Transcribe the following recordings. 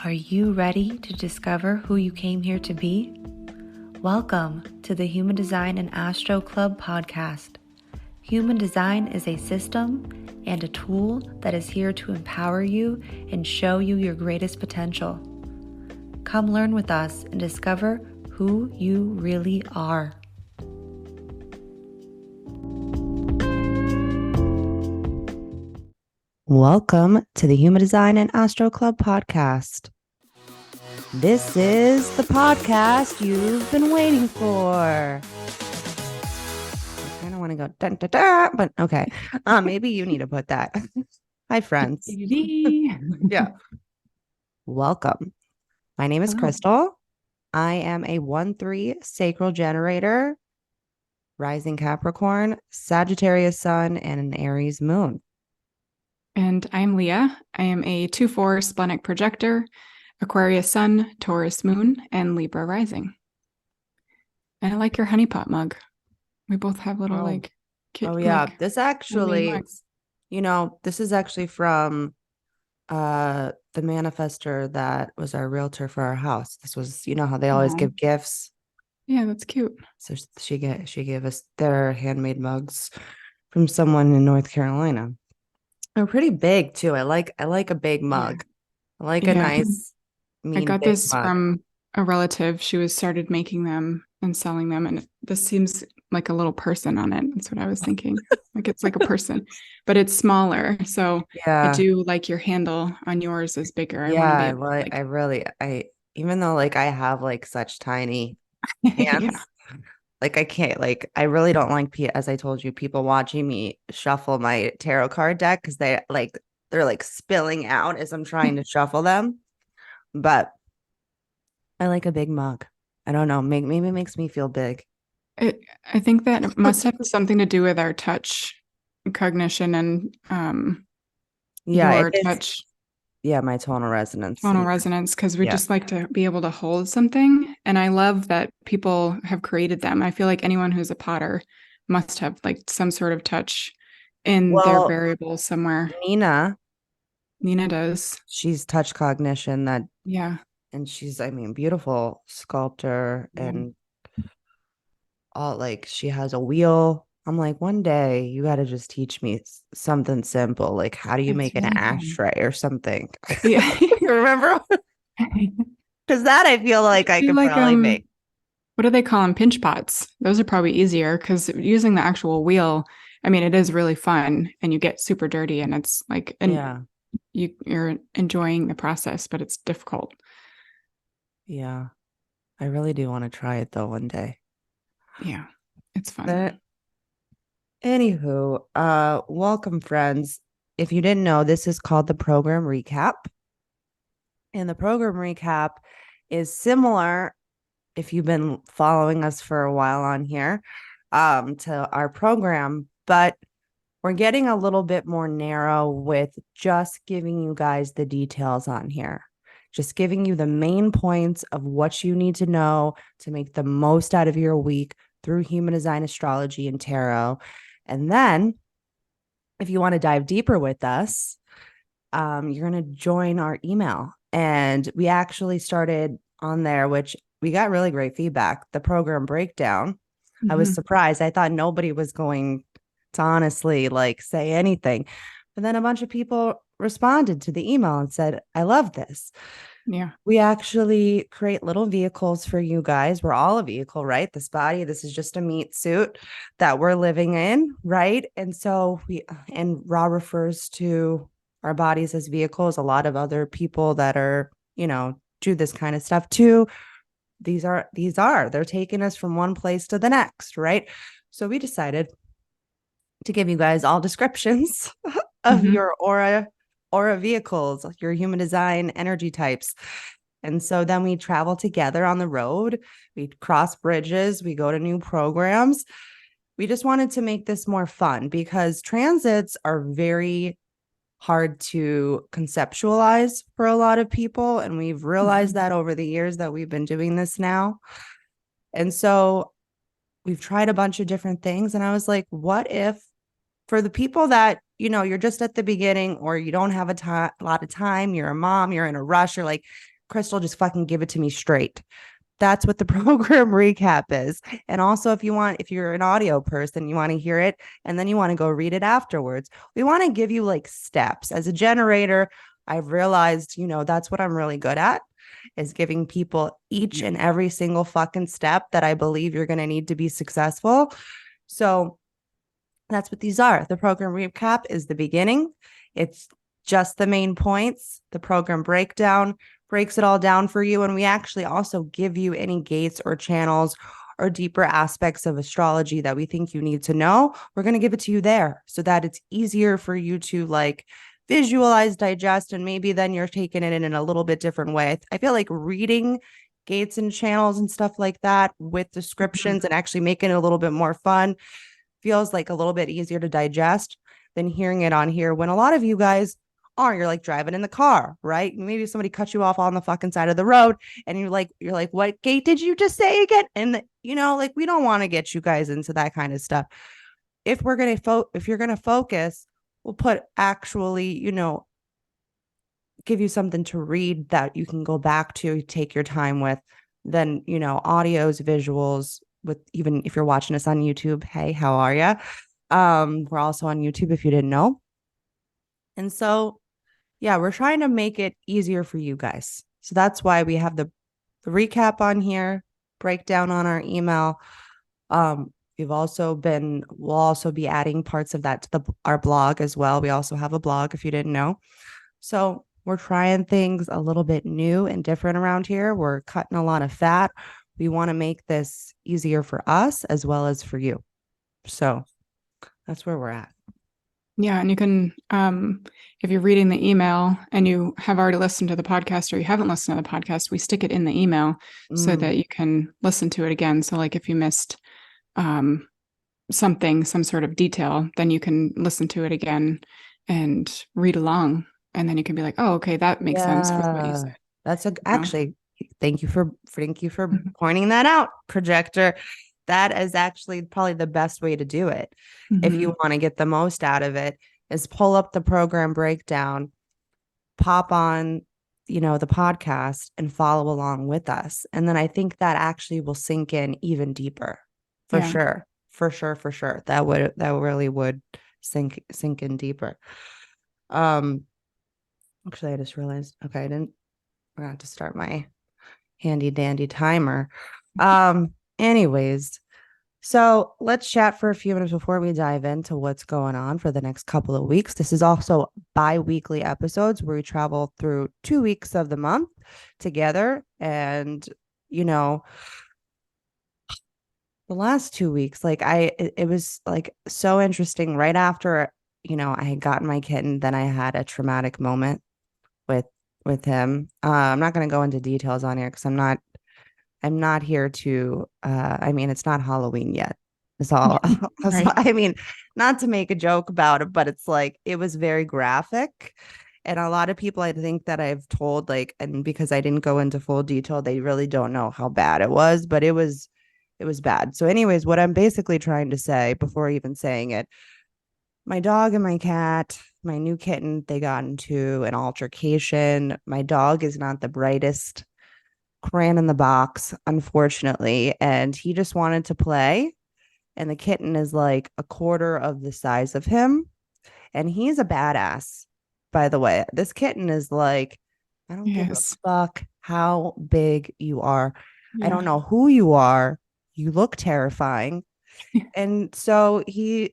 Are you ready to discover who you came here to be? Welcome to the Human Design and Astro Club podcast. Human Design is a system and a tool that is here to empower you and show you your greatest potential. Come learn with us and discover who you really are. Welcome to the Human Design and Astro Club podcast. This is the podcast you've been waiting for. I kind of want to go dun, dun, dun, but okay. Maybe you need to put that. Hi, friends. Yeah. Welcome. My name is Krystle. I am a 1-3 sacral generator, rising Capricorn, Sagittarius sun, and an Aries moon. And I'm Leah. I am a 2-4 splenic projector, Aquarius sun, Taurus moon, and Libra rising. And I like your honeypot mug. We both have little This actually, this is actually from the manifester that was our realtor for our house. This was, how they always give gifts. Yeah, that's cute. So she gave us their handmade mugs from someone in North Carolina. They're pretty big too. I like a big mug. Yeah. I like a nice I got this mug from a relative. She started making them and selling them, and this seems like a little person on it. That's what I was thinking. Like it's like a person, but it's smaller. So I do like your handle on yours is bigger. Even though I have such tiny hands. I can't, I really don't like, as I told you, people watching me shuffle my tarot card deck because they're spilling out as I'm trying to shuffle them. But I like a big mug. I don't know. Maybe it makes me feel big. I think that must have something to do with our touch cognition and your touch. Yeah, my tonal resonance. Because we just like to be able to hold something. And I love that people have created them. I feel like anyone who's a potter must have some sort of touch in their variables somewhere. Nina does. She's touch cognition and she's, beautiful sculptor and all she has a wheel. I'm like, one day you got to just teach me something simple. How do you make an ashtray or something? Yeah. You remember? Because that I feel like I could probably make. What do they call them? Pinch pots. Those are probably easier because using the actual wheel, it is really fun and you get super dirty and it's you're enjoying the process, but it's difficult. Yeah. I really do want to try it though one day. Yeah. It's fun. Anywho, welcome friends. If you didn't know, this is called the program recap. And the program recap is similar, if you've been following us for a while on here, to our program, but we're getting a little bit more narrow with just giving you guys the details on here. Just giving you the main points of what you need to know to make the most out of your week through human design, astrology, and tarot. And then if you want to dive deeper with us, you're going to join our email. And we actually started on there, which we got really great feedback, the program breakdown. Mm-hmm. I was surprised. I thought nobody was going to honestly say anything. But then a bunch of people responded to the email and said, I love this. Yeah. We actually create little vehicles for you guys. We're all a vehicle, right? This body, this is just a meat suit that we're living in, right? And so Ra refers to our bodies as vehicles. A lot of other people that are, do this kind of stuff too. They're taking us from one place to the next, right? So we decided to give you guys all descriptions of your aura vehicles, your human design energy types. And so then we travel together on the road. We cross bridges. We go to new programs. We just wanted to make this more fun because transits are very hard to conceptualize for a lot of people. And we've realized that over the years that we've been doing this now. And so we've tried a bunch of different things. And I was like, what if for the people that, you're just at the beginning or you don't have a lot of time, you're a mom, you're in a rush, you're like, Krystle, just fucking give it to me straight. That's what the program recap is. And also, if you're an audio person, you want to hear it and then you want to go read it afterwards. We want to give you like steps. As a generator, I've realized, that's what I'm really good at, is giving people each and every single fucking step that I believe you're going to need to be successful. So that's what these are. The program recap is the beginning. It's just the main points. The program breakdown breaks it all down for you. And we actually also give you any gates or channels or deeper aspects of astrology that we think you need to know. We're going to give it to you there so that it's easier for you to like visualize, digest, and maybe then you're taking it in a little bit different way. I feel like reading gates and channels and stuff like that with descriptions and actually making it a little bit more fun feels like a little bit easier to digest than hearing it on here when a lot of you guys you're like driving in the car, right? Maybe somebody cut you off on the fucking side of the road and you're like, what gate did you just say again? And like we don't want to get you guys into that kind of stuff. If you're going to focus, we'll put actually, give you something to read that you can go back to, take your time with, then, audios, visuals, with even if you're watching us on YouTube, hey, how are you? We're also on YouTube if you didn't know. And so, yeah, we're trying to make it easier for you guys. So that's why we have the recap on here, breakdown on our email. We'll also be adding parts of that to our blog as well. We also have a blog if you didn't know. So we're trying things a little bit new and different around here. We're cutting a lot of fat. We want to make this easier for us as well as for you. So that's where we're at. Yeah. And you can, if you're reading the email and you have already listened to the podcast or you haven't listened to the podcast, we stick it in the email so that you can listen to it again. So like if you missed some sort of detail, then you can listen to it again and read along. And then you can be like, oh, okay, that makes sense with what you said. That's actually, thank you for pointing that out, projector. That is actually probably the best way to do it. If you want to get the most out of it, is pull up the program breakdown, pop on, the podcast and follow along with us. And then I think that actually will sink in even deeper. For sure. That really would sink in deeper. Actually, I just realized, okay, I forgot to start my handy dandy timer. Anyways, so let's chat for a few minutes before we dive into what's going on for the next couple of weeks. This is also bi-weekly episodes where we travel through 2 weeks of the month together. And, the last 2 weeks, it was like so interesting. Right after, I had gotten my kitten, then I had a traumatic moment with him. I'm not going to go into details on here because I'm not here to it's not Halloween yet. It's all right. I mean, not to make a joke about it, but it's like it was very graphic. And a lot of people I think that I've told, and because I didn't go into full detail, they really don't know how bad it was, but it was bad. So anyways, what I'm basically trying to say before even saying it, my dog and my cat, my new kitten, they got into an altercation. My dog is not the brightest crayon in the box, unfortunately, and he just wanted to play. And the kitten is like a quarter of the size of him. And he's a badass, by the way. This kitten is like, I don't give a fuck how big you are. Yeah. I don't know who you are. You look terrifying. And so he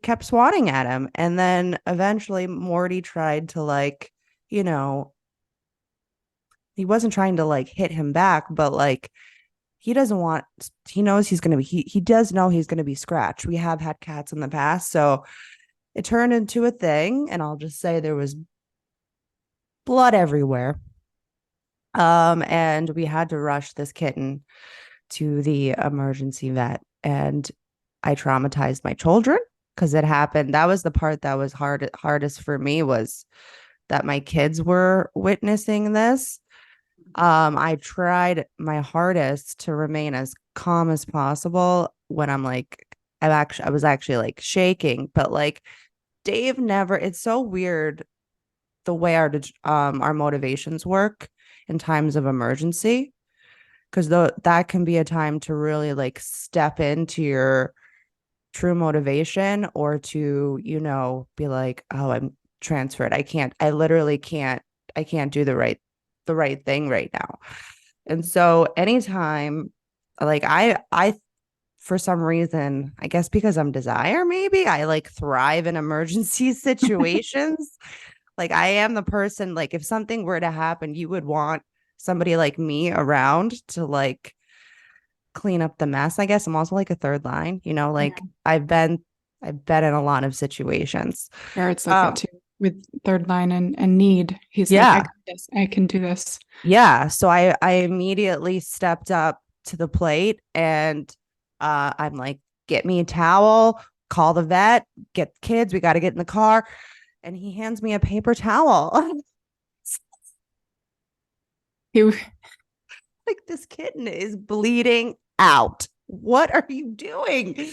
kept swatting at him. And then eventually Morty tried to he wasn't trying to hit him back, but he knows he's going to be, he does know he's going to be scratched. We have had cats in the past. So it turned into a thing. And I'll just say there was blood everywhere. And we had to rush this kitten to the emergency vet. And I traumatized my children because it happened. That was the part that was hardest for me, was that my kids were witnessing this. I tried my hardest to remain as calm as possible when I was actually shaking, but Dave never, it's so weird the way our motivations work. in times of emergency, because that can be a time to really like step into your true motivation, or to, be like, oh, I'm transferred. I literally I can't do the right thing right now. And so anytime, like I for some reason, I guess because I'm desire, maybe I like thrive in emergency situations. Like I am the person, like if something were to happen, you would want somebody like me around to like clean up the mess. I guess I'm also like a third line, like I've been in a lot of situations. Barrett's like that Um, too with third line and need. He's like, I yeah. got this. I can do this. Yeah. So I immediately stepped up to the plate, and I'm like, get me a towel, call the vet, get the kids, we got to get in the car. And he hands me a paper towel. He Like, this kitten is bleeding out. What are you doing?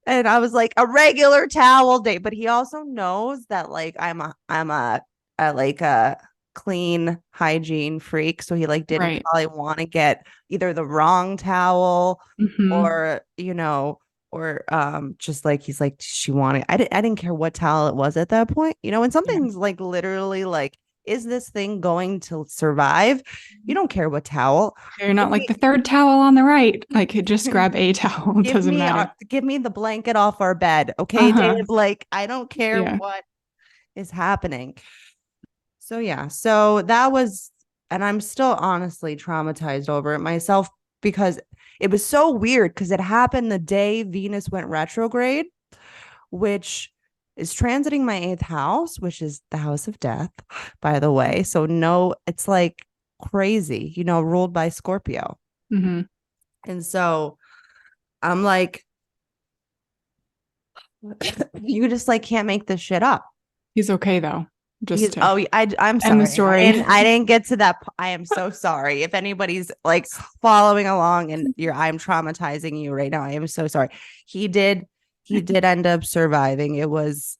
And I was like, a regular towel day. But he also knows that like I'm a like a clean hygiene freak. So he like didn't right. probably want to get either the wrong towel, Mm-hmm. or, or just like he's like, she wanted, I didn't care what towel it was at that point, and Yeah. something's like literally like, is this thing going to survive? You don't care what towel. You're Give not like me the third towel on the right. Like just grab a towel. It doesn't matter. give me the blanket off our bed. Okay, Uh-huh. Dave. Like, I don't care Yeah. what is happening. So yeah, so that was, and I'm still honestly traumatized over it myself, because it was so weird, because it happened the day Venus went retrograde, which is transiting my eighth house, which is the house of death, by the way. So no, it's like crazy, ruled by Scorpio. Mm-hmm. And so I'm like, you just like can't make this shit up. He's okay though. Just He's, to oh, I'm end the sorry. story. I didn't get to that. I am so sorry. If anybody's like following along and I'm traumatizing you right now, I am so sorry. He did, he did end up surviving. It was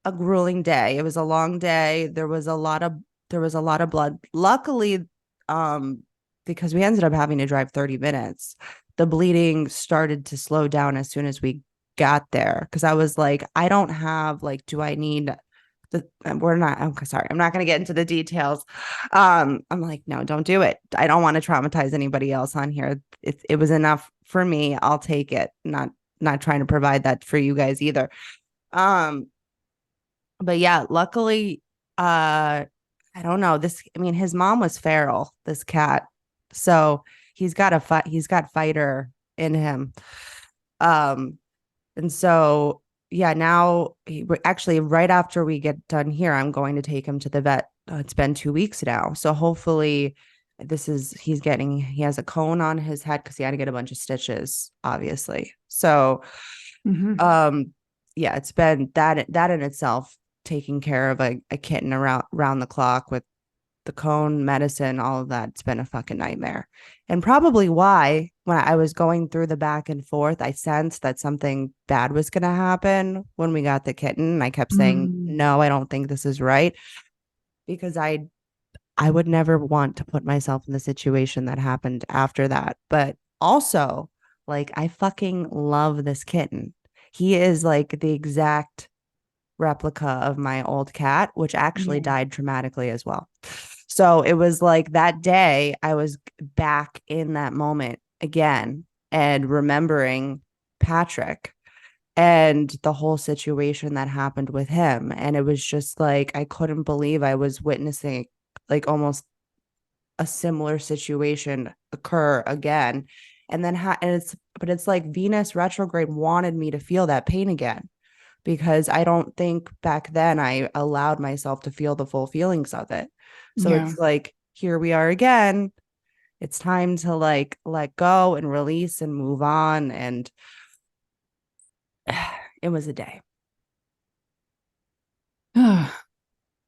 a grueling day. It was a long day. There was a lot of blood. Luckily, um, because we ended up having to drive 30 minutes, the bleeding started to slow down as soon as we got there. Cause I was like, I don't have like, do I need we're not, I'm sorry, I'm not going to get into the details. I'm like, no, don't do it. I don't want to traumatize anybody else on here. It was enough for me. I'll take it. Not trying to provide that for you guys either. Um, but yeah, luckily, I don't know this. I mean, his mom was feral, this cat. So he's got fighter in him. Um, and so, yeah, now actually, right after we get done here, I'm going to take him to the vet. It's been 2 weeks now. So hopefully he has a cone on his head because he had to get a bunch of stitches, obviously. So, Mm-hmm. um, yeah, it's been that in itself, taking care of a kitten around the clock with the cone, medicine, all of that. It's been a fucking nightmare. And probably why, when I was going through the back and forth, I sensed that something bad was going to happen when we got the kitten. I kept saying, Mm. no, I don't think this is right, because I would never want to put myself in the situation that happened after that. But also, like, I fucking love this kitten. He is like the exact replica of my old cat, which actually Yeah. died traumatically as well. So it was like that day I was back in that moment again and remembering Patrick and the whole situation that happened with him. And it was just like, I couldn't believe I was witnessing like almost a similar situation occur again. And then, but it's like Venus retrograde wanted me to feel that pain again, because I don't think back then I allowed myself to feel the full feelings of it. So Yeah. it's like, here we are again. It's time to like let go and release and move on. And it was a day.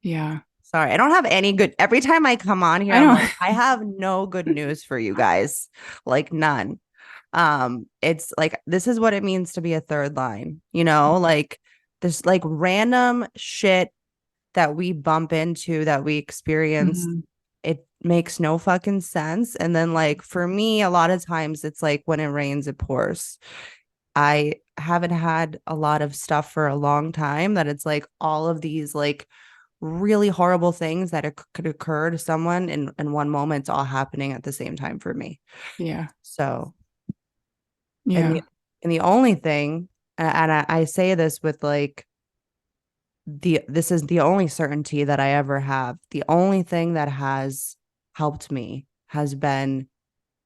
Yeah. Sorry, I don't have any good. Every time I come on here, I I'm don't. like, I have no good news for you guys. Like none. It's like, this is what it means to be a third line, like there's like random shit that we bump into, that we experience Mhm. makes no fucking sense. And then like for me, a lot of times it's like when it rains, it pours. I haven't had a lot of stuff for a long time that it's like all of these like really horrible things that could occur to someone in one moment. It's all happening at the same time for me. Yeah. So, and Yeah. the only thing, and I say this with like this is the only certainty that I ever have. The only thing that has helped me has been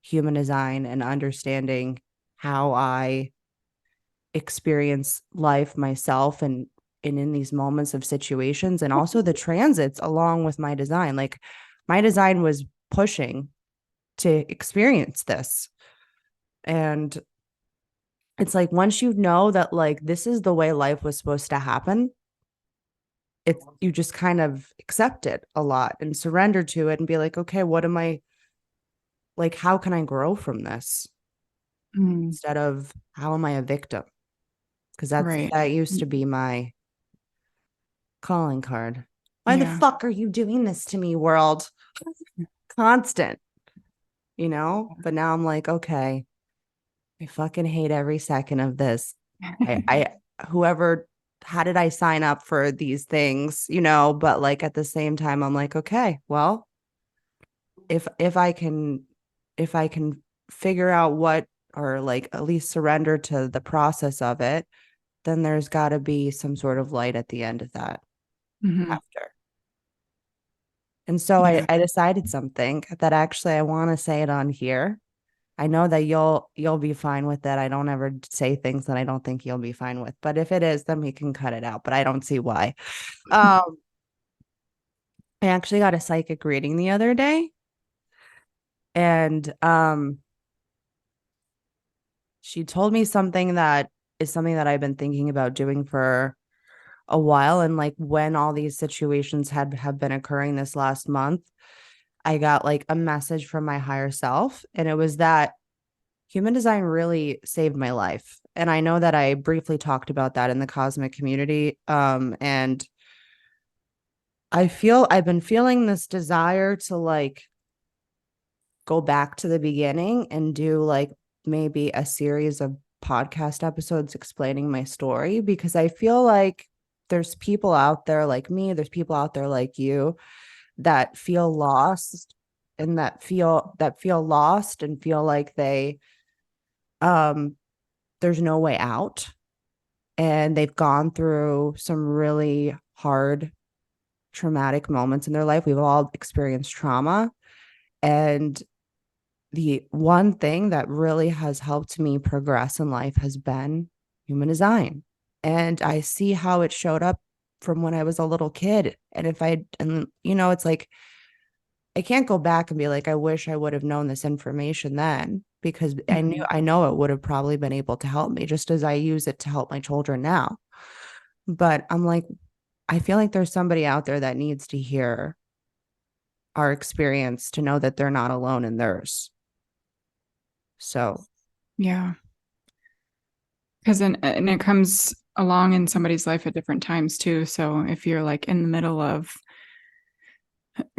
human design and understanding how I experience life myself and in these moments of situations, and also the transits along with my design. Like my design was pushing to experience this. And it's like once you know that like this is the way life was supposed to happen, it's you just kind of accept it a lot and surrender to it and be like, okay, what am I like? How can I grow from this Mm, instead of how am I a victim? Because right. that used to be my calling card. Why the Yeah. fuck are you doing this to me, world? Constant, you know? But now I'm like, okay, I fucking hate every second of this. I whoever how did I sign up for these things, you know? But like at the same time, I'm like, okay, well, if I can figure out what or like at least surrender to the process of it, then there's got to be some sort of light at the end of that Hmm. after. And so Yeah. I decided something that actually I want to say it on here. I know that you'll be fine with that. I don't ever say things that I don't think you'll be fine with. But if it is, then we can cut it out. But I don't see why. Um, I actually got a psychic reading the other day, and she told me something that is something that I've been thinking about doing for a while. And like when all these situations have been occurring this last month, I got like a message from my higher self, and it was that human design really saved my life. And I know that I briefly talked about that in the cosmic community. And I've been feeling this desire to like go back to the beginning and do like maybe a series of podcast episodes explaining my story, because I feel like there's people out there like me, there's people out there like you that feel lost and that feel lost and feel like they um there's no way out, and they've gone through some really hard traumatic moments in their life. We've all experienced trauma, and the one thing that really has helped me progress in life has been human design. And I see how it showed up from when I was a little kid. And if I, and you know, it's like, I can't go back and be like, I wish I would have known this information then, because Mhm. I know it would have probably been able to help me just as I use it to help my children now. But I'm like, I feel like there's somebody out there that needs to hear our experience to know that they're not alone in theirs. So, Yeah. Because and it comes along in somebody's life at different times too. So if you're like in the middle of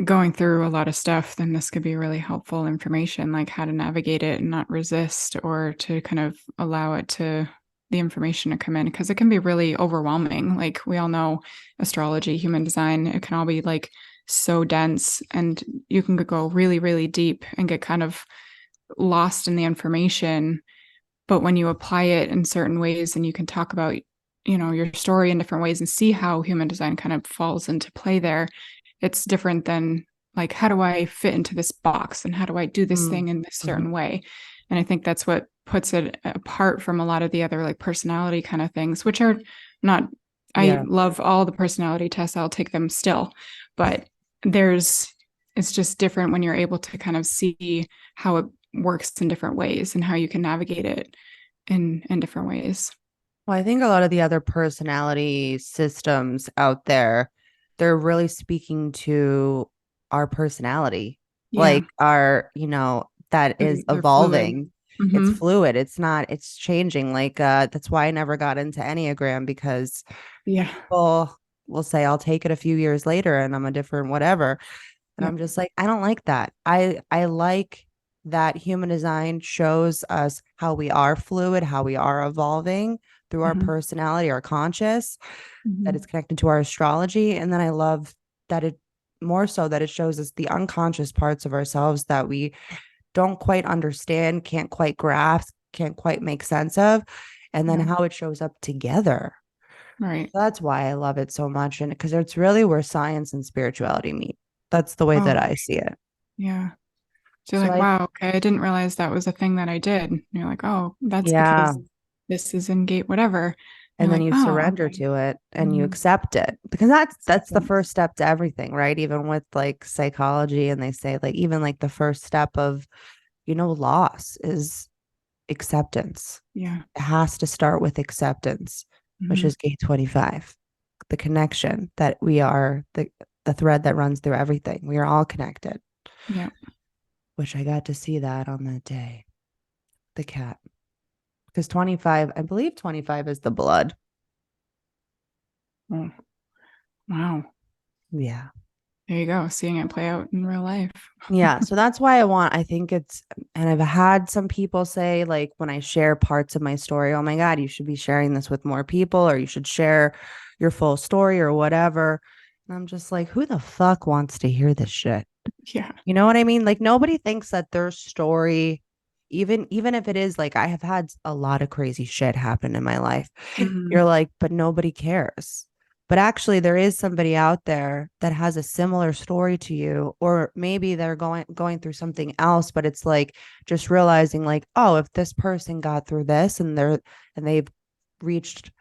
going through a lot of stuff, then this could be really helpful information, like how to navigate it and not resist, or to kind of allow it to the information to come in, because it can be really overwhelming. Like we all know astrology, human design, it can all be like so dense, and you can go really, really deep and get kind of lost in the information. But when you apply it in certain ways and you can talk about, your story in different ways and see how human design kind of falls into play there, it's different than like, how do I fit into this box and how do I do this mm, thing in this mhm. certain way? And I think that's what puts it apart from a lot of the other like personality kind of things, which are not, I Yeah. love all the personality tests, I'll take them still. But there's, it's just different when you're able to kind of see how it works in different ways and how you can navigate it in different ways. Well, I think a lot of the other personality systems out there, they're really speaking to our personality, Yeah, like our, that is they're fluid. evolving. It's Hmm. fluid. It's not, it's changing. Like, that's why I never got into Enneagram, because Yeah. people will say, I'll take it a few years later and I'm a different whatever. And I'm just like, I don't like that. I like that human design shows us how we are fluid, how we are evolving through our Mhm. personality, our conscious, that it's Mhm. connected to our astrology. And then I love that it more so that it shows us the unconscious parts of ourselves that we don't quite understand, can't quite grasp, can't quite make sense of, and then Yeah. how it shows up together. Right. That's why I love it so much. And because it's really where science and spirituality meet. That's the way that Oh, I see it. yeah. So you're So like, I, wow, okay, I didn't realize that was a thing that I did. And you're like, oh, that's yeah. because this is in gate whatever. And And you're then like, you oh, surrender okay. to it and you Mhm. accept it because that's the Acceptance. first step to everything, right? Even with like psychology, and they say like even like the first step of, loss is acceptance. Yeah. It has to start with acceptance, which Mhm. is gate 25. The connection that we are the thread that runs through everything. We are all connected, Yeah. which I got to see that on that day. The cat. Because 25, I believe 25 is the blood. Oh, wow. Yeah. There you go. Seeing it play out in real life. Yeah. So that's why I think it's, and I've had some people say, like, when I share parts of my story, oh my God, you should be sharing this with more people, or you should share your full story or whatever. And I'm just like, who the fuck wants to hear this shit? Yeah. You know what I mean? Like nobody thinks that their story, even if it is like I have had a lot of crazy shit happen in my life. Mhm. You're like, but nobody cares. But actually there is somebody out there that has a similar story to you, or maybe they're going through something else, but it's like just realizing like, oh, if this person got through this and they've reached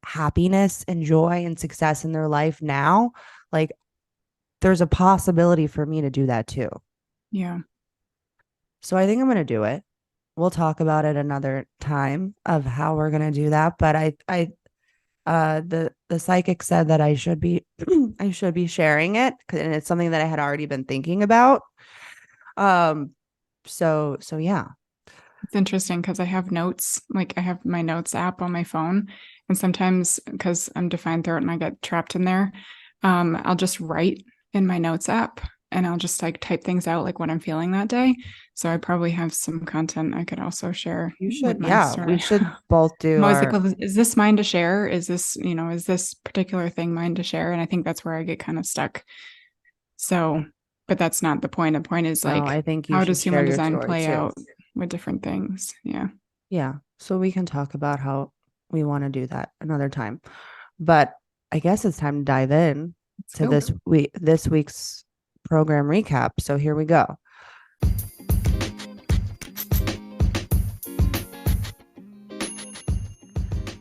happiness and joy and success in their life now, like there's a possibility for me to do that too. Yeah. So I think I'm going to do it. We'll talk about it another time of how we're going to do that. But the psychic said that I should be, I should be sharing it, and it's something that I had already been thinking about. Um, so yeah. It's interesting because I have notes, like I have my notes app on my phone. And sometimes because I'm defined throat and I get trapped in there, I'll just write in my notes app and I'll just like type things out like what I'm feeling that day. So I probably have some content I could also share You with should, my yeah, we story. should both I'm do always like, our, well, is this mine to share? Is this, is this particular thing mine to share? And I think that's where I get kind of stuck. So, but that's not the point. The point is no, like, I think you how should does share human your design story play too. out with different things? Yeah. Yeah. So we can talk about how we want to do that another time. But I guess it's time to dive in Let's to go. this week's program recap. So here we go.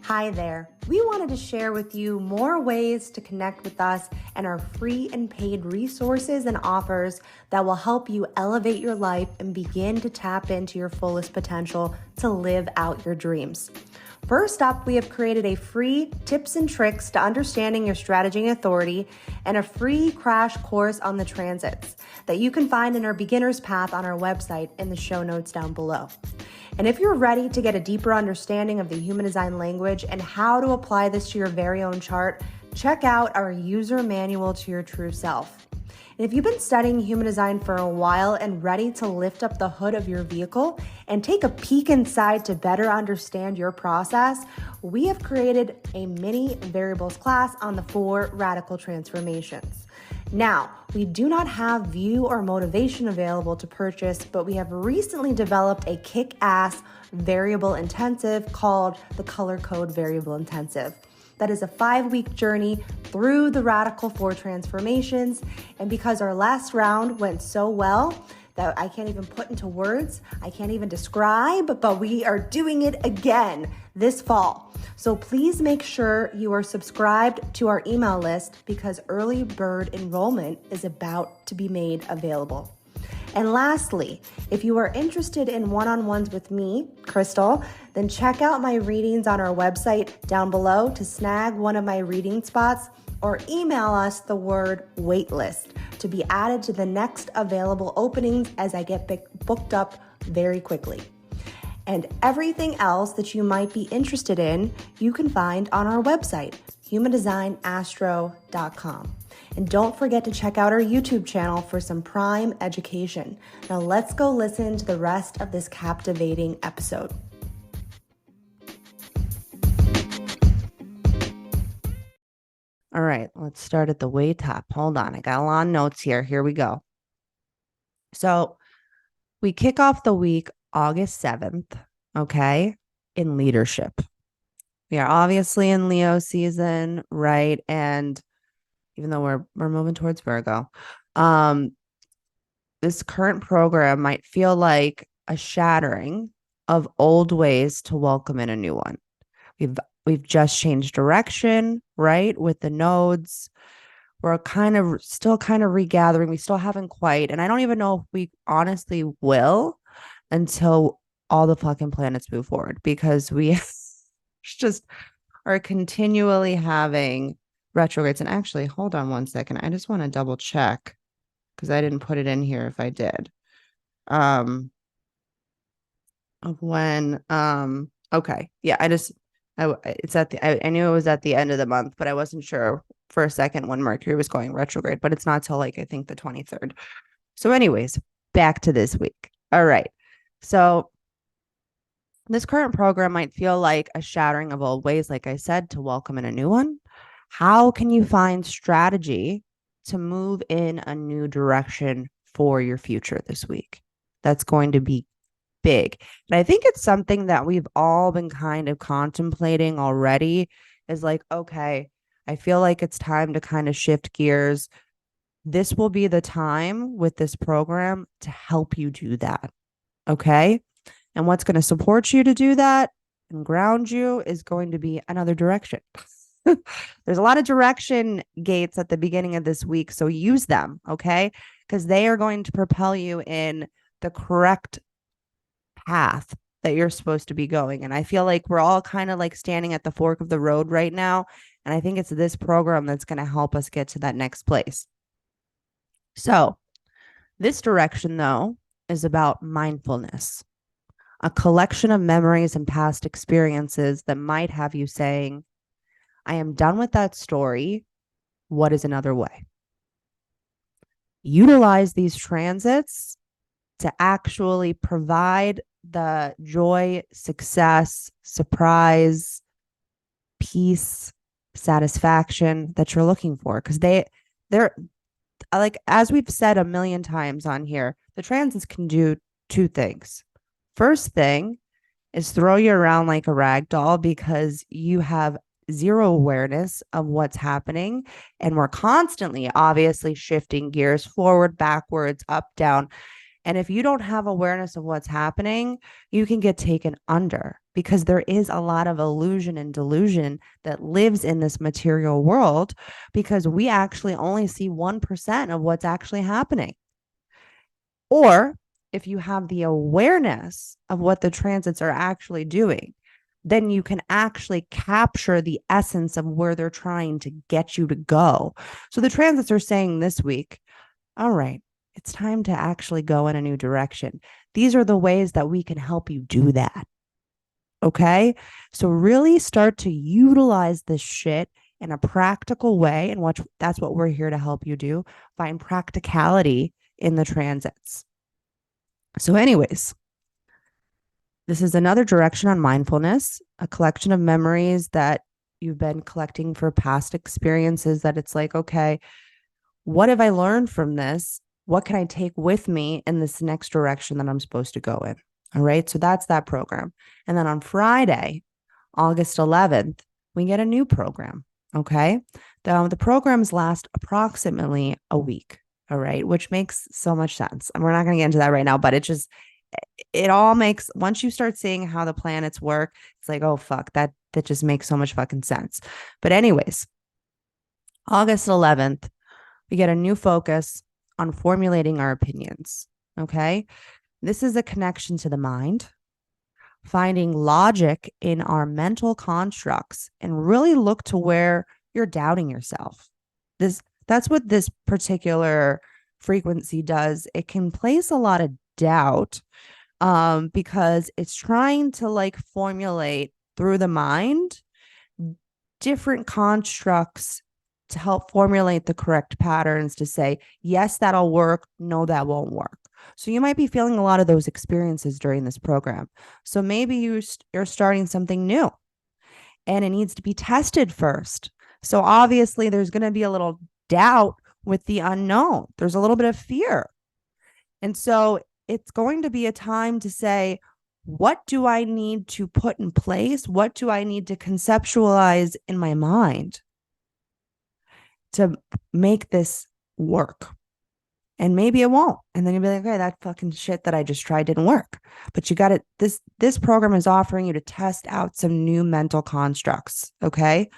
Hi there. We wanted to share with you more ways to connect with us and our free and paid resources and offers that will help you elevate your life and begin to tap into your fullest potential to live out your dreams. First up, we have created a free tips and tricks to understanding your strategy and authority and a free crash course on the transits that you can find in our beginner's path on our website in the show notes down below. And if you're ready to get a deeper understanding of the human design language and how to apply this to your very own chart, check out our user manual to your true self. And if you've been studying human design for a while and ready to lift up the hood of your vehicle and take a peek inside to better understand your process, we have created a mini variables class on the 4 radical transformations. Now, we do not have view or motivation available to purchase, but we have recently developed a kick-ass variable intensive called the Color Code Variable Intensive. That is a 5-week journey through the radical 4 transformations. And because our last round went so well that I can't even put into words, I can't even describe, but we are doing it again this fall. So please make sure you are subscribed to our email list because early bird enrollment is about to be made available. And lastly, if you are interested in one-on-ones with me, Krystle, then check out my readings on our website down below to snag one of my reading spots, or email us the word waitlist to be added to the next available openings as I get booked up very quickly. And everything else that you might be interested in, you can find on our website, humandesignastro.com. And don't forget to check out our YouTube channel for some prime education. Now let's go listen to the rest of this captivating episode. All right, let's start at the way top. Hold on, I got a lot of notes here. Here we go. So we kick off the week August 7th, okay, in leadership. We are obviously in Leo season, right? And even though we're moving towards Virgo, this current program might feel like a shattering of old ways to welcome in a new one. We've just changed direction, right? With the nodes. We're still kind of regathering. We still haven't quite, and I don't even know if we honestly will until all the fucking planets move forward, because we just are continually having retrogrades. And actually, hold on one second. I just want to double check because I didn't put it in here if I did. Of when, okay. Yeah, it's at the, I knew it was at the end of the month, but I wasn't sure for a second when Mercury was going retrograde, but it's not till like, I think the 23rd. So anyways, back to this week. All right. So this current program might feel like a shattering of old ways, like I said, to welcome in a new one. How can you find strategy to move in a new direction for your future this week? That's going to be big. And I think it's something that we've all been kind of contemplating already, is like, okay, I feel like it's time to kind of shift gears. This will be the time with this program to help you do that. Okay. And what's going to support you to do that and ground you is going to be another direction. There's a lot of direction gates at the beginning of this week, so use them, okay? Because they are going to propel you in the correct path that you're supposed to be going. And I feel like we're all kind of like standing at the fork of the road right now. And I think it's this program that's going to help us get to that next place. So this direction, though, is about mindfulness, a collection of memories and past experiences that might have you saying, I am done with that story. What is another way? Utilize these transits to actually provide the joy, success, surprise, peace, satisfaction that you're looking for. Because they're like, as we've said a million times on here, the transits can do two things. First thing is throw you around like a rag doll because you have zero awareness of what's happening. And we're constantly, obviously, shifting gears forward, backwards, up, down. And if you don't have awareness of what's happening, you can get taken under, because there is a lot of illusion and delusion that lives in this material world, because we actually only see 1% of what's actually happening. Or if you have the awareness of what the transits are actually doing, then you can actually capture the essence of where they're trying to get you to go. So the transits are saying this week, all right, it's time to actually go in a new direction. These are the ways that we can help you do that. Okay? So really start to utilize this shit in a practical way. And that's what we're here to help you do. Find practicality in the transits. So anyways, this is another direction on mindfulness, a collection of memories that you've been collecting for past experiences, that it's like, okay, what have I learned from this? What can I take with me in this next direction that I'm supposed to go in? All right. So that's that program. And then on Friday, August 11th, we get a new program. Okay. The programs last approximately a week. All right. Which makes so much sense. And we're not going to get into that right now, but it all makes, once you start seeing how the planets work, it's like, oh, fuck, that just makes so much fucking sense. But anyways, August 11th, we get a new focus on formulating our opinions. Okay. This is a connection to the mind, finding logic in our mental constructs, and really look to where you're doubting yourself. That's what this particular frequency does. It can place a lot of doubt because it's trying to like formulate through the mind different constructs to help formulate the correct patterns to say, yes, that'll work. No, that won't work. So you might be feeling a lot of those experiences during this program. So maybe you're starting something new and it needs to be tested first. So obviously there's going to be a little doubt with the unknown. There's a little bit of fear. And so it's going to be a time to say, what do I need to put in place? What do I need to conceptualize in my mind to make this work? And maybe it won't. And then you'll be like, okay, that fucking shit that I just tried didn't work. But you got it. This program is offering you to test out some new mental constructs. Okay.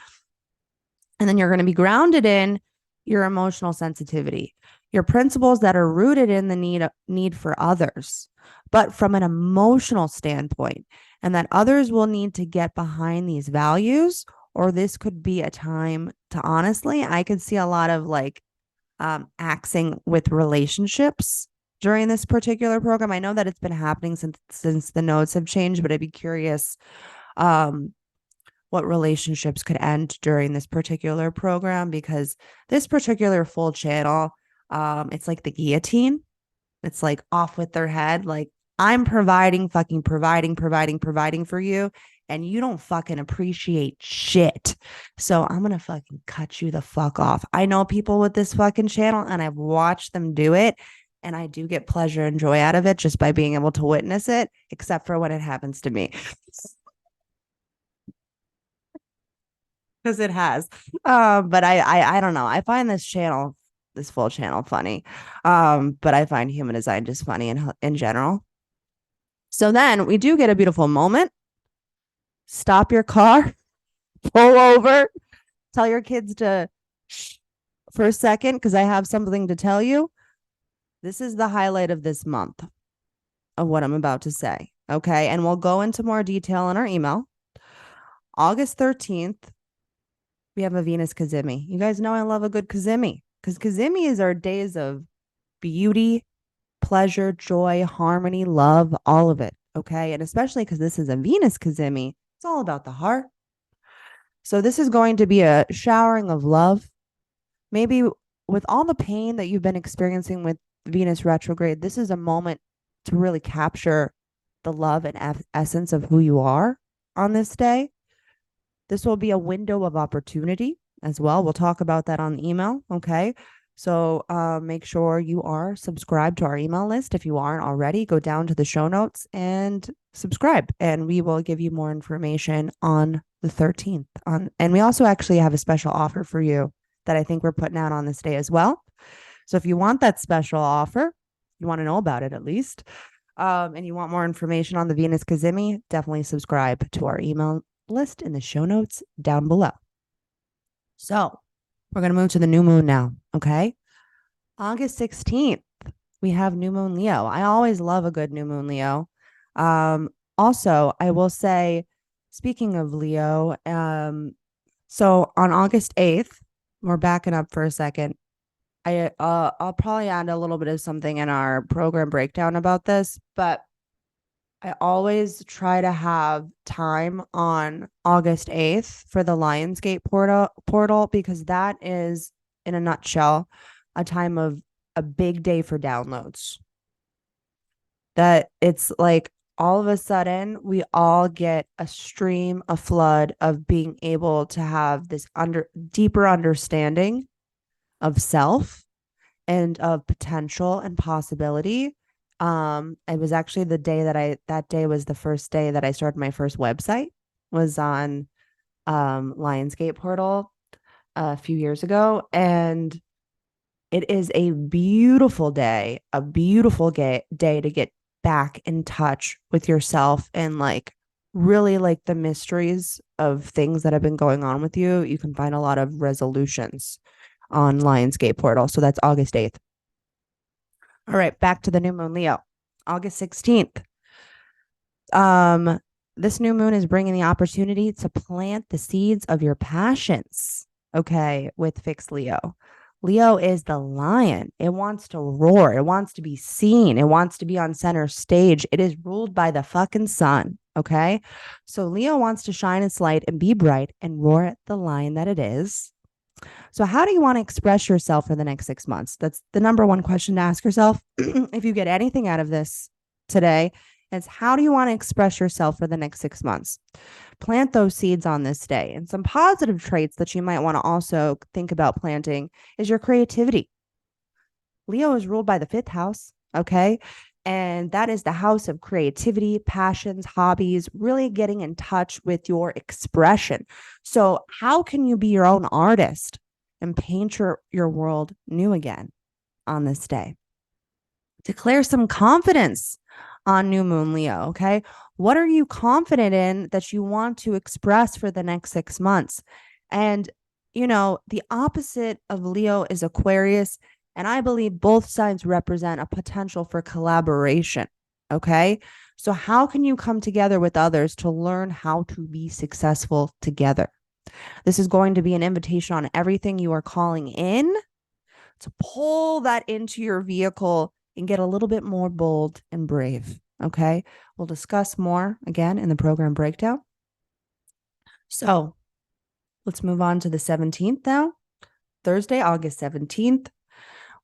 And then you're going to be grounded in your emotional sensitivity, your principles that are rooted in the need for others, but from an emotional standpoint, and that others will need to get behind these values, or this could be a time to, honestly, I could see a lot of like axing with relationships during this particular program. I know that it's been happening since the notes have changed, but I'd be curious what relationships could end during this particular program, because this particular full channel, it's like the guillotine. It's like off with their head. Like, I'm providing for you, and you don't fucking appreciate shit. So I'm going to fucking cut you the fuck off. I know people with this fucking channel, and I've watched them do it, and I do get pleasure and joy out of it just by being able to witness it, except for when it happens to me. Because it has. But I don't know. I find this full channel funny. But I find human design just funny in general. So then we do get a beautiful moment. Stop your car, pull over, tell your kids to shh for a second, because I have something to tell you. This is the highlight of this month of what I'm about to say. Okay. And we'll go into more detail in our email. August 13th, we have a Venus Kazemi. You guys know I love a good Kazemi, because Kazemi is our days of beauty, pleasure, joy, harmony, love, all of it. Okay. And especially because this is a Venus Kazemi, it's all about the heart. So this is going to be a showering of love. Maybe with all the pain that you've been experiencing with Venus retrograde, this is a moment to really capture the love and essence of who you are on this day. This will be a window of opportunity as well. We'll talk about that on the email. Okay. So make sure you are subscribed to our email list. If you aren't already, go down to the show notes and subscribe, and we will give you more information on the 13th. And we also actually have a special offer for you that I think we're putting out on this day as well. So if you want that special offer, you want to know about it at least, and you want more information on the Venus Kazemi, definitely subscribe to our email list in the show notes down below. So we're going to move to the new moon now. Okay. August 16th, we have new moon Leo. I always love a good new moon Leo. Also, I will say, speaking of Leo, so on August 8th, we're backing up for a second. I'll probably add a little bit of something in our program breakdown about this, but I always try to have time on August 8th for the Lionsgate portal, because that is, in a nutshell, a time of a big day for downloads. That it's like all of a sudden we all get a flood of being able to have this deeper understanding of self and of potential and possibility. It was actually the day that day was the first day that I started my first website, was on Lionsgate portal a few years ago. And it is a beautiful day to get back in touch with yourself and like really like the mysteries of things that have been going on with you. You can find a lot of resolutions on Lionsgate portal. So that's August 8th. All right, back to the new moon Leo. August 16th. This new moon is bringing the opportunity to plant the seeds of your passions. Okay, with fixed Leo. Leo is the lion. It wants to roar. It wants to be seen. It wants to be on center stage. It is ruled by the fucking sun. Okay. So Leo wants to shine its light and be bright and roar at the lion that it is. So, how do you want to express yourself for the next 6 months? That's the number one question to ask yourself. If you get anything out of this today, it's how do you want to express yourself for the next 6 months? Plant those seeds on this day. And some positive traits that you might want to also think about planting is your creativity. Leo is ruled by the fifth house. Okay. And that is the house of creativity, passions, hobbies, really getting in touch with your expression. So, how can you be your own artist and paint your world new again on this day? Declare some confidence on new moon, Leo. Okay. What are you confident in that you want to express for the next 6 months? And, the opposite of Leo is Aquarius. And I believe both signs represent a potential for collaboration. Okay. So, how can you come together with others to learn how to be successful together? This is going to be an invitation on everything you are calling in to pull that into your vehicle and get a little bit more bold and brave. Okay. We'll discuss more again in the program breakdown. So, let's move on to the 17th now. Thursday, August 17th.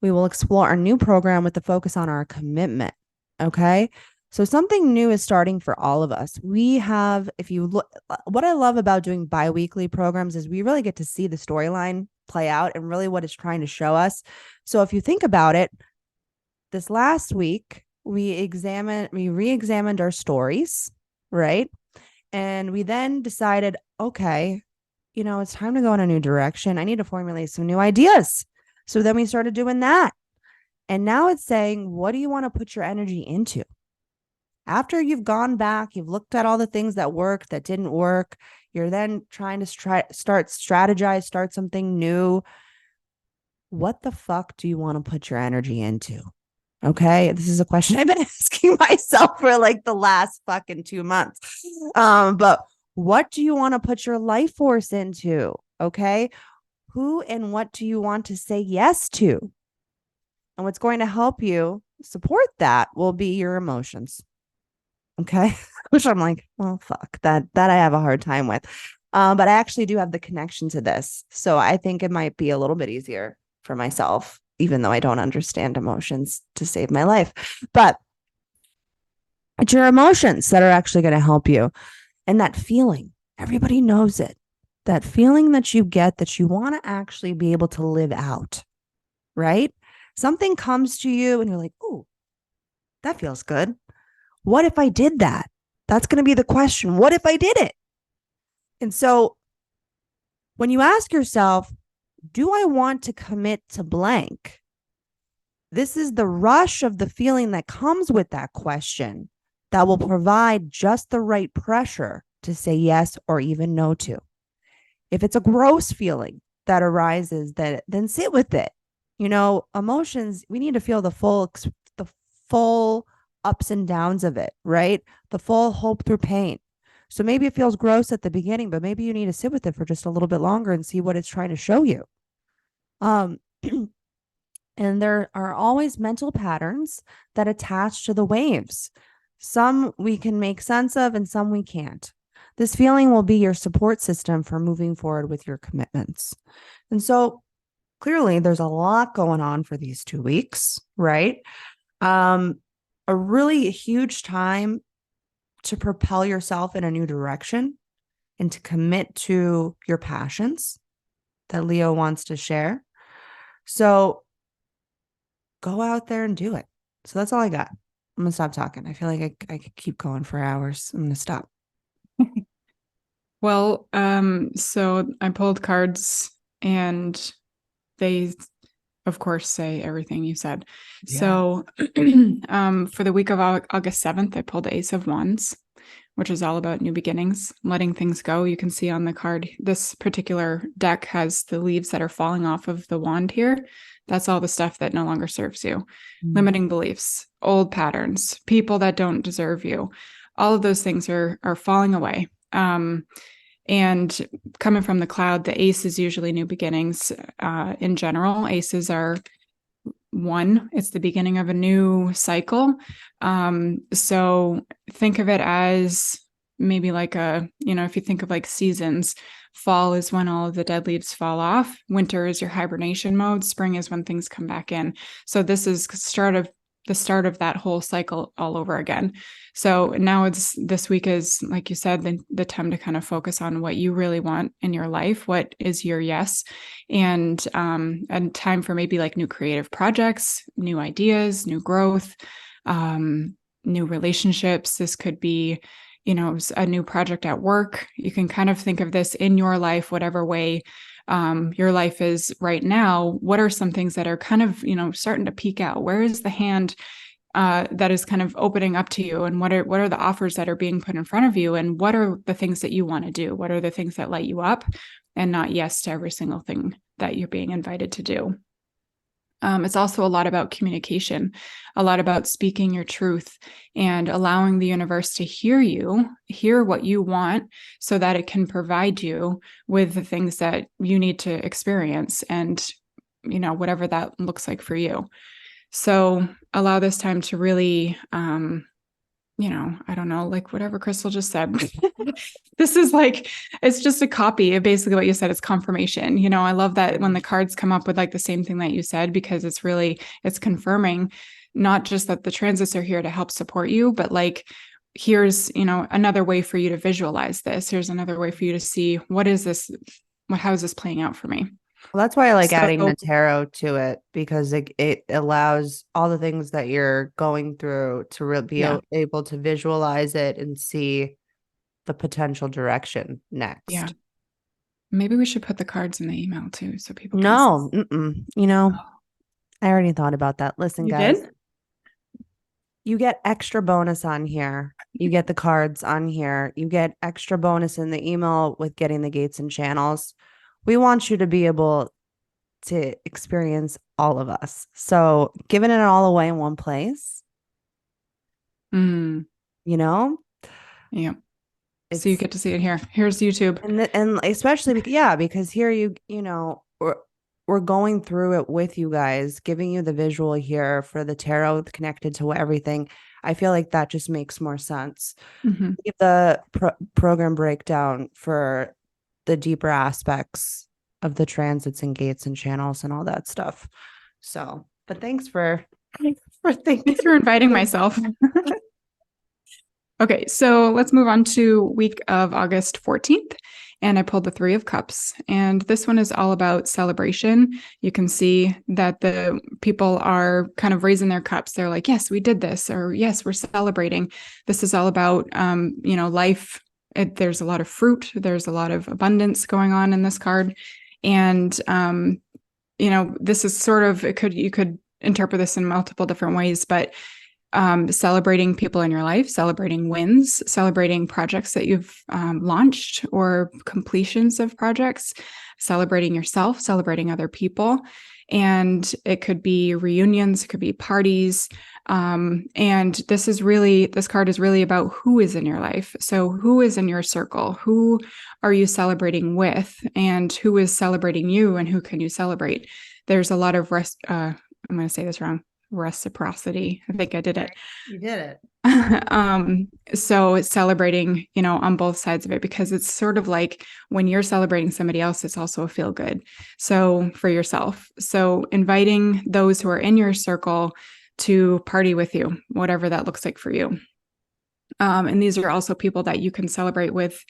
We will explore our new program with the focus on our commitment. Okay. So something new is starting for all of us. We have, if you look, what I love about doing bi-weekly programs is we really get to see the storyline play out and really what it's trying to show us. So if you think about it, this last week, we re-examined our stories, right? And we then decided, okay, it's time to go in a new direction. I need to formulate some new ideas. So then we started doing that. And now it's saying, what do you want to put your energy into? After you've gone back, you've looked at all the things that worked, that didn't work. You're then trying to start strategize, start something new. What the fuck do you want to put your energy into? Okay. This is a question I've been asking myself for like the last fucking 2 months. But what do you want to put your life force into? Okay. Who and what do you want to say yes to? And what's going to help you support that will be your emotions. Okay. Which I'm like, well, fuck that I have a hard time with. But I actually do have the connection to this. So I think it might be a little bit easier for myself, even though I don't understand emotions to save my life. But it's your emotions that are actually going to help you. And that feeling, everybody knows it. That feeling that you get that you want to actually be able to live out, right? Something comes to you and you're like, ooh, that feels good. What if I did that? That's going to be the question. What if I did it? And so when you ask yourself, do I want to commit to blank? This is the rush of the feeling that comes with that question that will provide just the right pressure to say yes or even no to. If it's a gross feeling that arises, then sit with it. Emotions, we need to feel the full ups and downs of it, right? The full hope through pain. So maybe it feels gross at the beginning, but maybe you need to sit with it for just a little bit longer and see what it's trying to show you. And there are always mental patterns that attach to the waves. Some we can make sense of and some we can't. This feeling will be your support system for moving forward with your commitments. And so clearly there's a lot going on for these 2 weeks, right? A really huge time to propel yourself in a new direction and to commit to your passions that Leo wants to share. So go out there and do it. So that's all I got. I'm going to stop talking. I feel like I could keep going for hours. I'm going to stop. Well, so I pulled cards and they, of course, say everything you said. Yeah. So for the week of August 7th, I pulled Ace of Wands, which is all about new beginnings, letting things go. You can see on the card, this particular deck has the leaves that are falling off of the wand here. That's all the stuff that no longer serves you. Limiting beliefs, old patterns, people that don't deserve you. All of those things are falling away. And coming from the cloud, the ace is usually new beginnings. In general, aces are it's the beginning of a new cycle. So think of it as maybe like if you think of like seasons, fall is when all of the dead leaves fall off. Winter is your hibernation mode. Spring is when things come back in. So this is the start of that whole cycle all over again. So now this week is, like you said, the time to kind of focus on what you really want in your life. What is your yes? And time for maybe like new creative projects, new ideas, new growth, new relationships. This could be, a new project at work. You can kind of think of this in your life, whatever way your life is right now. What are some things that are kind of, starting to peek out? Where is the hand that is kind of opening up to you? And what are the offers that are being put in front of you? And what are the things that you want to do? What are the things that light you up, and not yes to every single thing that you're being invited to do? It's also a lot about communication, a lot about speaking your truth and allowing the universe to hear what you want, so that it can provide you with the things that you need to experience, and, whatever that looks like for you. So allow this time to really, I don't know, like whatever Krystle just said. This is like, it's just a copy of basically what you said. It's confirmation. I love that when the cards come up with like the same thing that you said, because it's confirming not just that the transits are here to help support you, but like, here's, another way for you to visualize this. Here's another way for you to see, how is this playing out for me? Well, that's why I like adding the tarot to it, because it allows all the things that you're going through to be able to visualize it and see the potential direction next. Yeah. Maybe we should put the cards in the email too, so people can No, I already thought about that. Listen, guys. Did? You get extra bonus on here. You get the cards on here. You get extra bonus in the email with getting the gates and channels. We want you to be able to experience all of us. So giving it all away in one place, Yeah. So you get to see it here. Here's YouTube. And especially, because here we're going through it with you guys, giving you the visual here for the tarot connected to everything. I feel like that just makes more sense. Mm-hmm. Give the program breakdown for the deeper aspects of the transits and gates and channels and all that stuff. So, but thanks for inviting myself. Okay, so let's move on to week of August 14th. And I pulled the 3 of Cups. And this one is all about celebration. You can see that the people are kind of raising their cups. They're like, yes, we did this, or yes, we're celebrating. This is all about, life. There's a lot of fruit. There's a lot of abundance going on in this card. And, this is sort of, you could interpret this in multiple different ways, but celebrating people in your life, celebrating wins, celebrating projects that you've launched or completions of projects, celebrating yourself, celebrating other people. And it could be reunions, it could be parties. And this card is really about who is in your life. So who is in your circle? Who are you celebrating with? And who is celebrating you? And who can you celebrate? There's a lot of I'm going to say this wrong. Reciprocity. I think I did it. You did it. So it's celebrating, on both sides of it, because it's sort of like when you're celebrating somebody else, it's also a feel good. So for yourself. So inviting those who are in your circle to party with you, whatever that looks like for you. And these are also people that you can celebrate with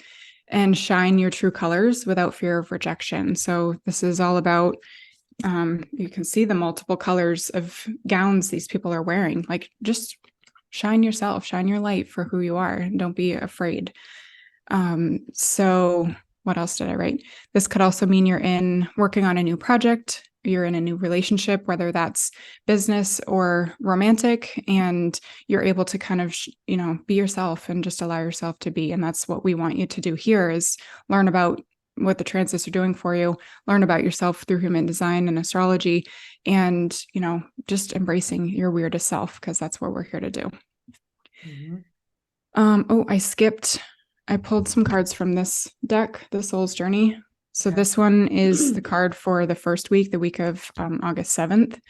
and shine your true colors without fear of rejection. So this is all about, you can see the multiple colors of gowns these people are wearing. Like, just shine yourself, shine your light for who you are. Don't be afraid. So what else did I write? This could also mean you're working on a new project. You're in a new relationship, whether that's business or romantic, and you're able to kind of, be yourself and just allow yourself to be. And that's what we want you to do here, is learn about what the transits are doing for you, learn about yourself through human design and astrology, and, just embracing your weirdest self, because that's what we're here to do. Mm-hmm. I pulled some cards from this deck, The Soul's Journey. So this one is the card for the first week, the week of August 7th,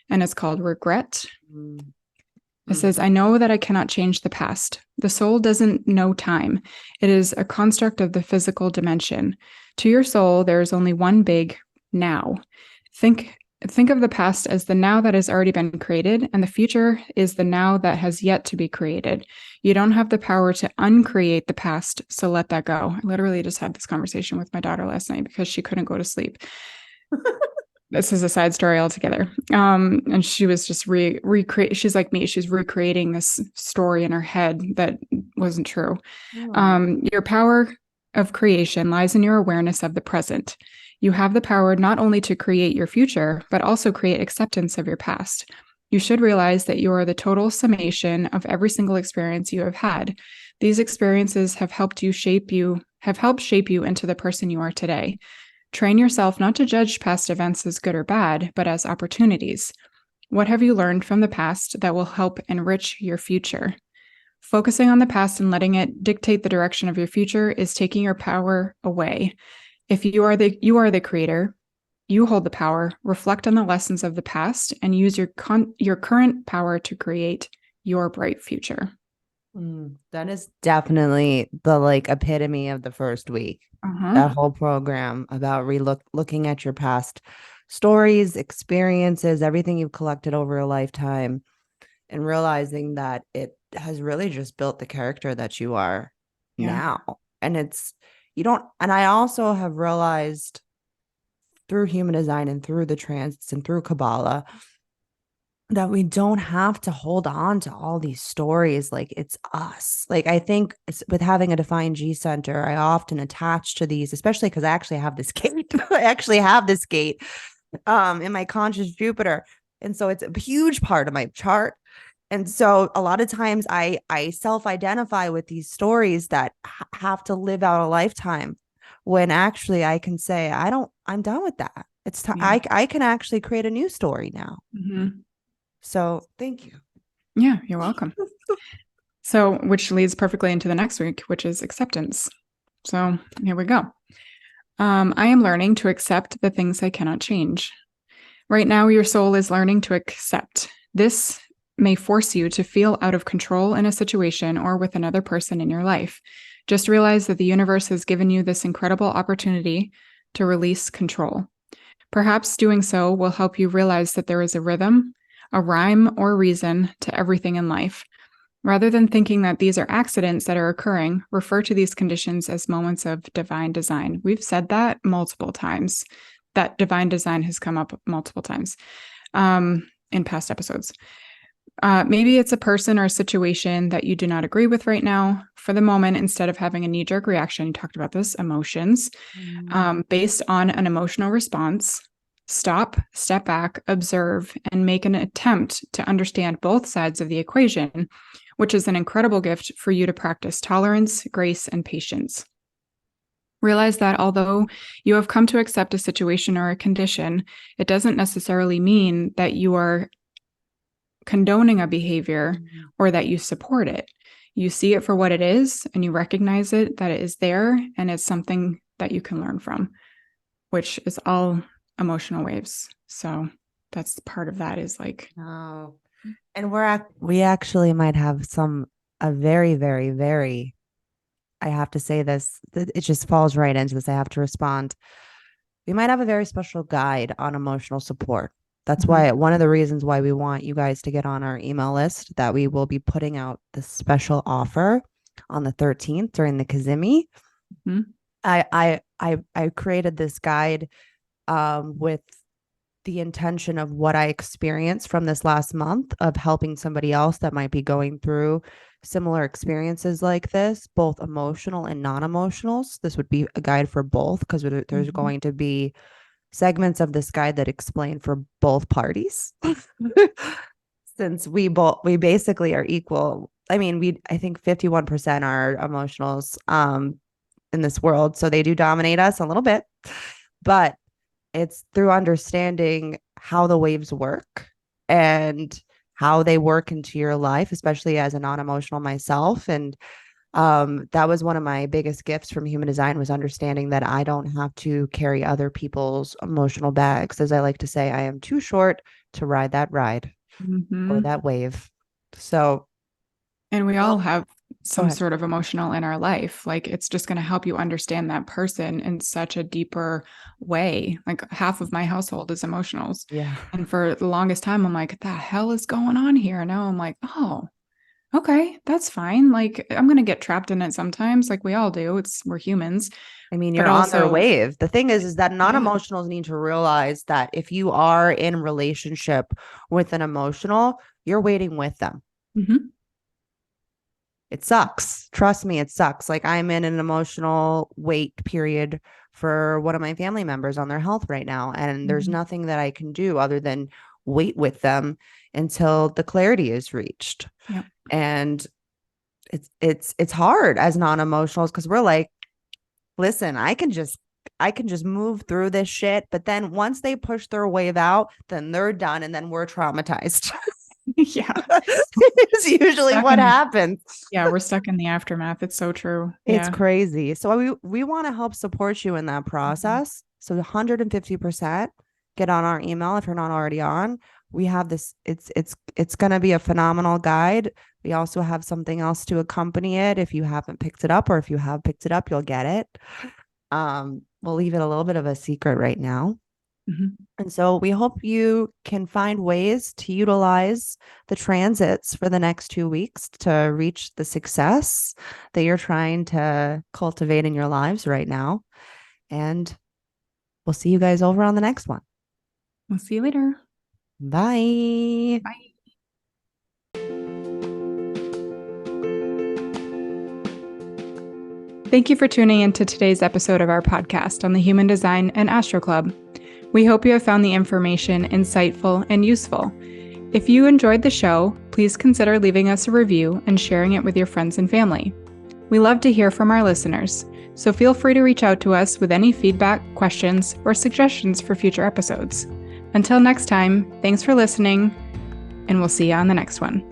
and it's called Regret. It says, I know that I cannot change the past. The soul doesn't know time. It is a construct of the physical dimension. To your soul, there is only one big now. Think of the past as the now that has already been created, and the future is the now that has yet to be created. You don't have the power to uncreate the past, so let that go. I literally just had this conversation with my daughter last night because she couldn't go to sleep. This is a side story altogether. And she was just recreate. She's like me. She's recreating this story in her head that wasn't true. Your power of creation lies in your awareness of the present. You have the power not only to create your future, but also create acceptance of your past. You should realize that you are the total summation of every single experience you have had. These experiences have helped shape you into the person you are today. Train yourself not to judge past events as good or bad, but as opportunities. What have you learned from the past that will help enrich your future? Focusing on the past and letting it dictate the direction of your future is taking your power away. If you are the creator, you hold the power. Reflect on the lessons of the past and use your current power to create your bright future. That is definitely the epitome of the first week. That whole program about looking at your past stories, experiences, everything you've collected over a lifetime, and realizing that it has really just built the character that you are now. And I also have realized through human design and through the transits and through Kabbalah that we don't have to hold on to all these stories like it's us. Like, I think with having a defined G center, I often attach to these, especially because I actually have this gate. I actually have this gate in my conscious Jupiter. And so it's a huge part of my chart. And so a lot of times I self-identify with these stories that have to live out a lifetime, when actually I can say, I'm done with that. It's time. I can actually create a new story now. So thank you. Yeah, you're welcome. So, which leads perfectly into the next week, which is acceptance. So here we go. I am learning to accept the things I cannot change. Right now, your soul is learning to accept. This may force you to feel out of control in a situation or with another person in your life. Just realize that the universe has given you this incredible opportunity to release control. Perhaps doing so will help you realize that there is a rhythm, a rhyme or reason to everything in life. Rather than thinking that these are accidents that are occurring, refer to these conditions as moments of divine design. We've said that multiple times. That divine design has come up multiple times in past episodes. Maybe it's a person or a situation that you do not agree with right now. For the moment, instead of having a knee-jerk reaction, you talked about this, emotions, based on an emotional response, stop, step back, observe, and make an attempt to understand both sides of the equation, which is an incredible gift for you to practice tolerance, grace, and patience. Realize that although you have come to accept a situation or a condition, it doesn't necessarily mean that you are condoning a behavior or that you support it. You see it for what it is and you recognize it, that it is there, and it's something that you can learn from, which is all emotional waves. So that's part of that is like, and we actually might have a very, very, very, I have to say this, it just falls right into this. I have to respond. We might have a very special guide on emotional support. That's why one of the reasons why we want you guys to get on our email list, that we will be putting out this special offer on the 13th during the Kazemi. I created this guide with the intention of what I experienced from this last month of helping somebody else that might be going through similar experiences like this, both emotional and non-emotional. This would be a guide for both, because there's going to be segments of this guide that explain for both parties. Since we basically are equal. I mean, I think 51% are emotionals in this world, so they do dominate us a little bit, but it's through understanding how the waves work and how they work into your life, especially as a non-emotional myself. And that was one of my biggest gifts from human design, was understanding that I don't have to carry other people's emotional bags. As I like to say, I am too short to ride that ride or that wave. So, And we all have go some ahead. sort of emotional in our life. Like it's just going to help you understand that person in such a deeper way. Like half of my household is emotionals. Yeah. And for the longest time, I'm like, what the hell is going on here? And now I'm like, oh, okay, that's fine. Like I'm going to get trapped in it sometimes. Like we all do. We're humans. I mean, But you're on their also, wave. The thing is that yeah. non-emotionals need to realize that if you are in relationship with an emotional, you're waiting with them. Mhm. It sucks. Trust me, it sucks. Like I'm in an emotional wait period for one of my family members on their health right now. And there's Mhm. nothing that I can do other than wait with them until the clarity is reached. Yeah. And it's hard as non-emotionals because we're like, listen, I can just move through this shit. But then once they push their wave out, then they're done and then we're traumatized. Yeah. It's usually Stuck what in, happens. yeah, we're stuck in the aftermath. It's so true. It's Yeah. crazy. So we want to help support you in that Mhm. process. So 150% get on our email if you're not already on. We have this, it's gonna be a phenomenal guide. We also have something else to accompany it. If you haven't picked it up, or if you have picked it up, you'll get it. We'll leave it a little bit of a secret right now. Mhm. And so we hope you can find ways to utilize the transits for the next 2 weeks to reach the success that you're trying to cultivate in your lives right now. And we'll see you guys over on the next one. We'll see you later. Bye. Bye. Thank you for tuning into today's episode of our podcast on the Human Design and Astro Club. We hope you have found the information insightful and useful. If you enjoyed the show, please consider leaving us a review and sharing it with your friends and family. We love to hear from our listeners, so feel free to reach out to us with any feedback, questions, or suggestions for future episodes. Until next time, thanks for listening, and we'll see you on the next one.